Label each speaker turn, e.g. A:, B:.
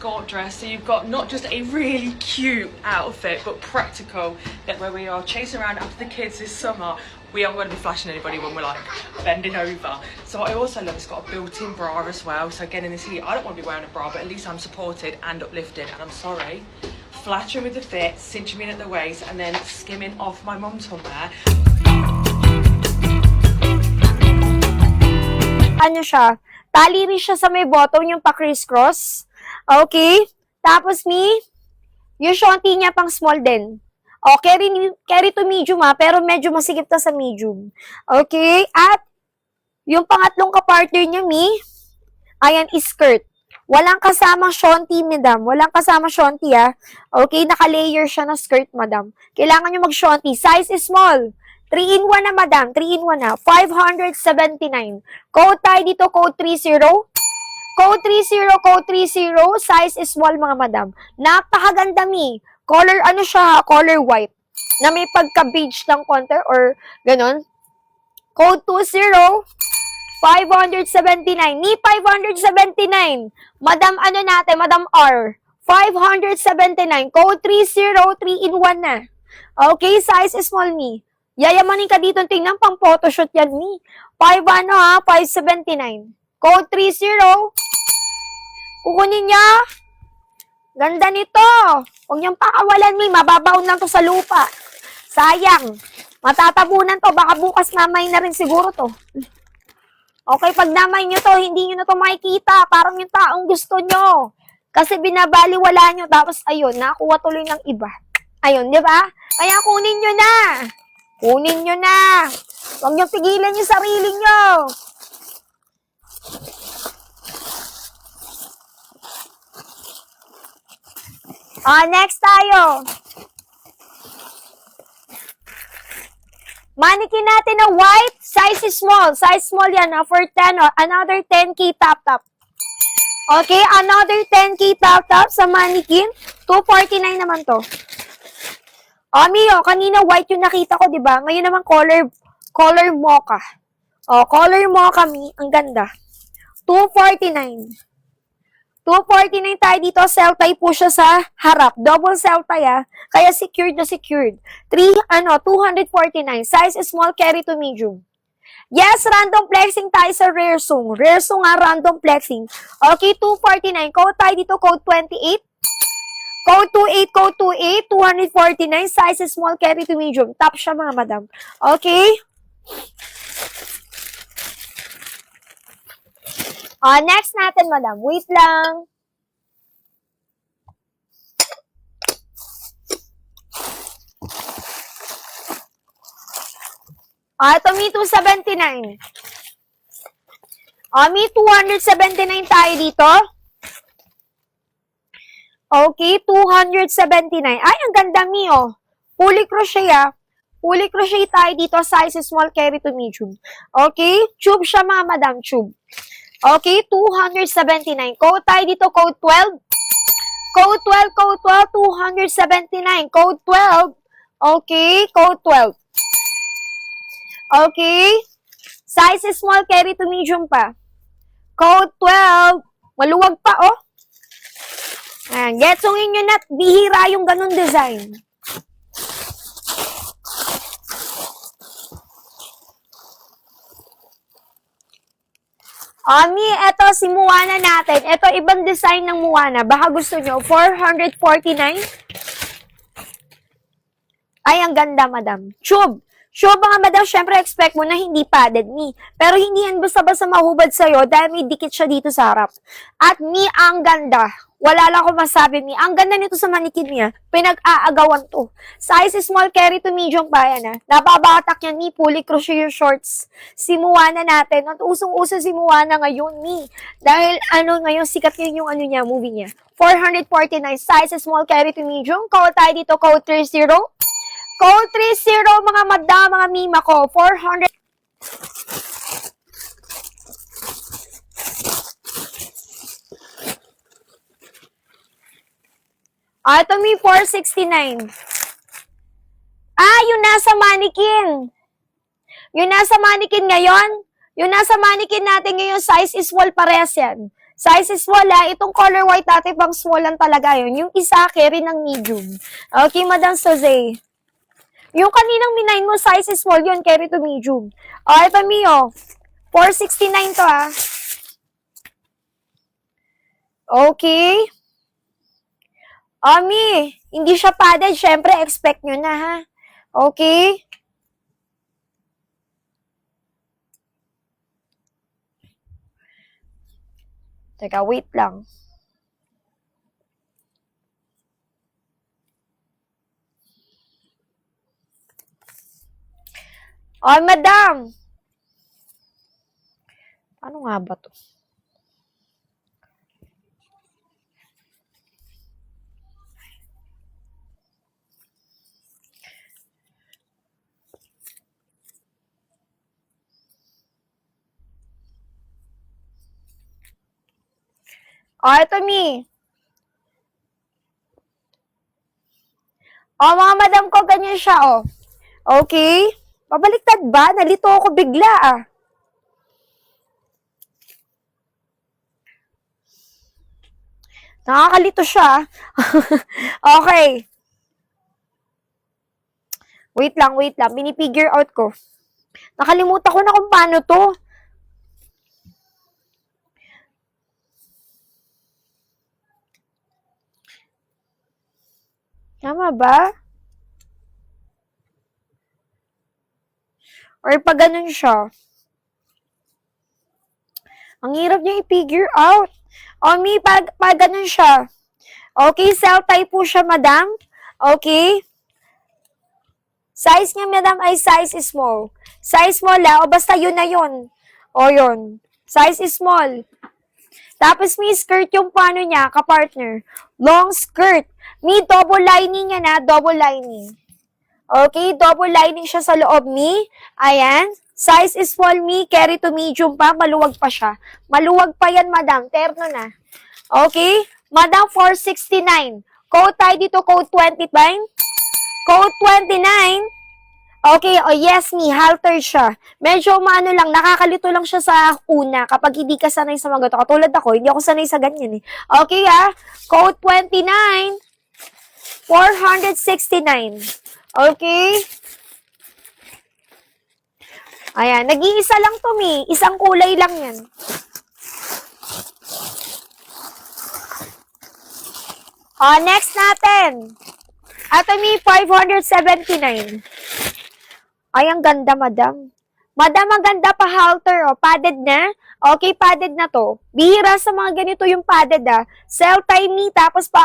A: escort dress. So you've got not just a really cute outfit, but practical. That where we are chasing around after the kids this summer, we aren't going to be flashing anybody when we're like bending over. So what I also love, it's got a built-in bra as well. So again, in this heat, I don't want to be wearing a bra, but at least I'm supported and uplifted. And I'm sorry, flattering with the fit, cinching me in at the waist, and then skimming off my mum's there.
B: Ano siya? Tali rin siya sa may bottom, yung pa-crisscross. Okay? Tapos yung shonty niya pang small din. O, carry to medium pero medyo masikip ta sa medium. Okay? At, yung pangatlong kapartner niya, ayan, is skirt. Walang kasamang shonty, madam. Walang kasamang shonty, Okay? Naka-layer siya na skirt, madam. Kailangan nyo mag-shonty. Size is small. 3-in-1 na, madam. 3-in-1 na. 579. Code tayo dito, code 30. Code 30, code 30. Size is small, mga madam. Napakaganda, Color, ano siya, color white. Na may pagka-beige ng konti or ganon. Code 20. 579. 579. Madam, ano natin? Madam R. 579. Code 30, 3-in-1 na. Okay, size is small, Yayamanin ka dito, tingnan pang photoshoot yan, 579. Code 30. Kukunin niya. Ganda nito. Huwag niyang pakawalan, mababaon lang to sa lupa. Sayang. Matatabunan to, baka bukas namay na rin siguro to. Okay, pag namay nyo to, hindi nyo na to makikita. Parang yung taong gusto nyo. Kasi binabaliwala nyo, tapos ayun, nakuha tuloy ng iba. Ayun, di ba? Kaya kunin nyo na. Kunin nyo na. Huwag nyo pigilan yung sarili nyo. Next tayo. Mannequin natin na white. Size is small. Size small yan for 10. Another 10K top. Okay, another 10K top sa mannequin. 249 naman to. Kanina white yung nakita ko, di ba? Ngayon naman color mocha. Color mocha, ang ganda. 249. 249 tayo dito. Cell tie po siya sa harap. Double cell tie, Kaya secured na secured. 249. Size is small, carry to medium. Yes, random flexing tayo sa rare song. Rare song random flexing. Okay, 249. Code tayo dito, code 28. Code 28, 249, size is small, carry to medium. Top siya, mga madam. Okay? Next natin, madam. Wait lang. Ito, me 279. Me 279 tayo dito. Okay, 279. Ay, ang ganda, Fully crochet, Fully crochet tayo dito. Size is small, carry to medium. Okay, tube siya, mga madam, tube. Okay, 279. Code tayo dito, code 12. Code 12, 279. Code 12. Okay, code 12. Okay, size is small, carry to medium pa. Code 12. Maluwag pa, Ayan, getsongin nyo na, bihira yung ganun design. Ito si Moana natin. Ito, ibang design ng Moana. Baka gusto nyo, 449. Ay, ang ganda, madam. Tube. Tube, mga madam, syempre expect mo na hindi padded, Pero hindi yan basta-basta mahubad sa'yo dahil may dikit siya dito sa harap. At ang ganda. Wala lang akong masabi, Ang ganda nito sa manikin niya. Pinag-aagawan to. Size is small, carry to medium pa yan, Nababatak yan, fully crochet yung shorts. Si Moana natin. At usong-uso si Moana ngayon, Dahil, ngayon, sikat yun yung movie niya. 449, size is small, carry to medium. Code tayo dito, code 30. Code 30, mga madam, mga mima ko. 400. Ito may 469. Yung nasa mannequin. Yung nasa mannequin ngayon, yung nasa mannequin natin ngayon, size is small, parehas yan. Size is small, ha? Itong color white natin, pang small lang talaga yun. Yung isa, carry ng medium. Okay, Madam Jose. Yung kaninang minain mo, size is small yun, carry to medium. Ito, Mio. 469 to, ha? Okay. Mi, hindi siya padded. Syempre, expect nyo na, ha? Okay. Teka, wait lang. Madam. Ano nga ba to? Ito, Mi. Mga madam ko, ganyan siya, Okay? Pabaliktad ba? Nalito ako bigla, Nakakalito siya. Okay. Wait lang. Pinipigure out ko. Nakalimutan ko na kung paano to. Tama ba? Or pag ganun siya. Ang hirap niya i-figure out. Mi, pag ganun siya. Okay, cell type po siya, madam. Okay. Size niya, madam, ay size is small. Size small, o basta yun na yun. Yun. Size is small. Tapos, may skirt yung paano niya, kapartner. Long skirt. May double lining yan, double lining. Okay, double lining siya sa loob, Mi. Ayan. Size is small, Mi. Carry to medium pa. Maluwag pa siya. Maluwag pa yan, madam. Terno na. Okay. Madam, 469. Code tayo dito, code 29. Code 29. Okay, yes, Mi. Halter siya. Medyo maano lang, nakakalito lang siya sa una kapag hindi ka sanay sa mga gato. Katulad ako, hindi ako sanay sa ganyan, Okay, Code 29. 469. Okay? Ayan, nag-iisa lang to, Mi. Isang kulay lang yan. Next natin. Ito, Mi, 579. Ay, ang ganda, madam. Madam, ang ganda pa halter, Padded na. Okay, padded na to. Bihira sa mga ganito yung padded, Cell tie, Mi, tapos pa